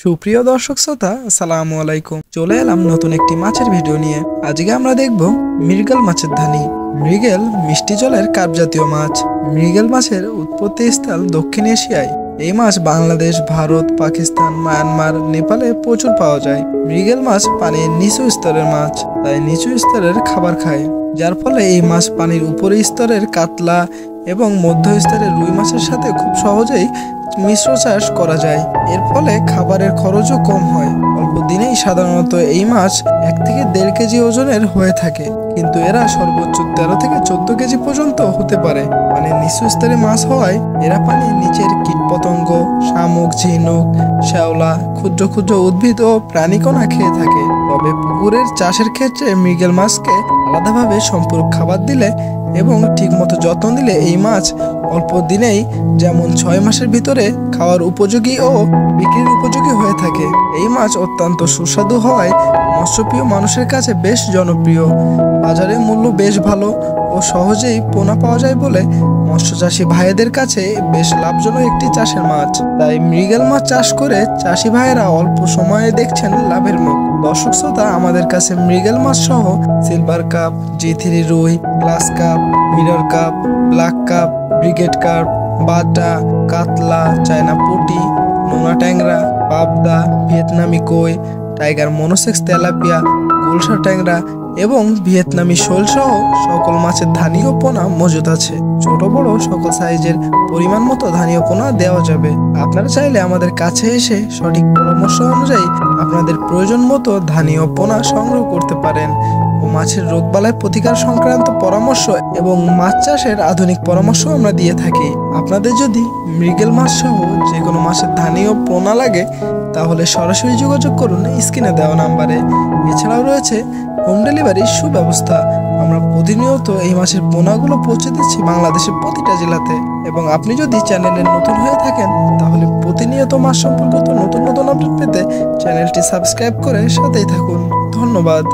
সুপ্রিয় দর্শক শ্রোতা, আসসালামু আলাইকুম। চলে এলাম নতুন একটি মাছের ভিডিও নিয়ে। আজকে আমরা দেখব মৃগেল মাছের ধানি। মৃগেল মিষ্টি জলের কার্প জাতীয় মাছ। মৃগেল মাছের উৎপত্তি স্থল দক্ষিণ এশিয়ায়। এই মাছ বাংলাদেশ, ভারত, পাকিস্তান, মায়ানমার, নেপালে প্রচুর পাওয়া যায়। মৃগেল মাছ পানির নিচু স্তরের মাছ, তাই নিচু স্তরের খাবার খায়, যার ফলে এই মাছ পানির উপরের স্তরের কাতলা এবং মধ্য স্তরের রুই মাছের সাথে খুব সহজেই মিশ্র চাষ করা যায়। এর ফলে খাবারের খরচও কম হয়। অল্প দিনেই সাধারণত এই মাছ 1 থেকে 1.5 কেজি ওজনের হয়ে থাকে, কিন্তু এরা সর্বোচ্চ 13 থেকে 14 কেজি পর্যন্ত হতে পারে। পানির নিচু স্তরে মাছ হওয়ায় এরা পানির নিচের কীটপতঙ্গ, শামুক, ঝিনুক, শ্যাওলা, ক্ষুদ্র ক্ষুদ্র উদ্ভিদ ও প্রাণীকণা খেয়ে থাকে। তবে পুকুরের চাষের ক্ষেত্রে মৃগেল মাছকে আলাদাভাবে সম্পূরক খাবার দিলে এবং ঠিকমতো যত্ন নিলে এই মাছ অল্প দিনেই, যেমন 6 মাসের ভিতরে খাওয়ার উপযোগী ও বিক্রির উপযোগী হয়ে থাকে। এই মাছ অত্যন্ত সুস্বাদু হওয়ায় মৎস্যপ্রিয় মানুষের কাছে বেশ জনপ্রিয়। বাজারে মূল্য বেশ ভালো ও সহজেই পোনা পাওয়া যায় বলে মৎস্যচাষী ভাইদের কাছে বেশ লাভজনক একটি চাষের মাছ। তাই মৃগেল মাছ চাষ করে চাষি ভাইয়েরা অল্প সময়ে দেখছেন লাভের মুখ। দর্শক শ্রোতা, আমাদের কাছে মৃগেল মাছ সহ সিলভার কাপ, G3 রুই, glass carp, mirror carp, black carp, brigade carp, বাটা, কাতলা, চায়না পুঁটি, নোনা ট্যাংরা, পাবদা, ভিয়েতনামি কই, টাইগার মনোসেক্স তেলাপিয়া, গুলশা ট্যাংরা এবং ভিয়েতনামি শোল সহ সকল মাছের ধানি ও পোনা মজুদ আছে। ছোট বড় সকল সাইজের পরিমাণ মতো ধানি ও পোনা দেওয়া যাবে। আপনারা চাইলে আমাদের কাছে এসে সঠিক পরামর্শ অনুযায়ী আপনাদের প্রয়োজন মতো ধানি ও পোনা সংগ্রহ করতে পারেন ও মাছের রোগবালাই প্রতিকার সংক্রান্ত পরামর্শ এবং মাছ চাষের আধুনিক পরামর্শ আমরা দিয়ে থাকি। আপনাদের যদি মৃগেল মাছ সহ যে কোনো মাছের ধানি ও পোনা লাগে তাহলে সরাসরি যোগাযোগ করুন স্ক্রিনে দেওয়া নাম্বারে। এছাড়াও রয়েছে হোম ডেলিভারির সুব্যবস্থা। আমরা প্রতিনিয়ত এই মাছের পোনাগুলো পৌঁছে দিচ্ছি বাংলাদেশের প্রতিটা জেলাতে। এবং আপনি যদি চ্যানেলে নতুন হয়ে থাকেন তাহলে প্রতিনিয়ত মাছ সম্পর্কিত নতুন নতুন আপডেট পেতে চ্যানেলটি সাবস্ক্রাইব করে সাথেই থাকুন। ধন্যবাদ।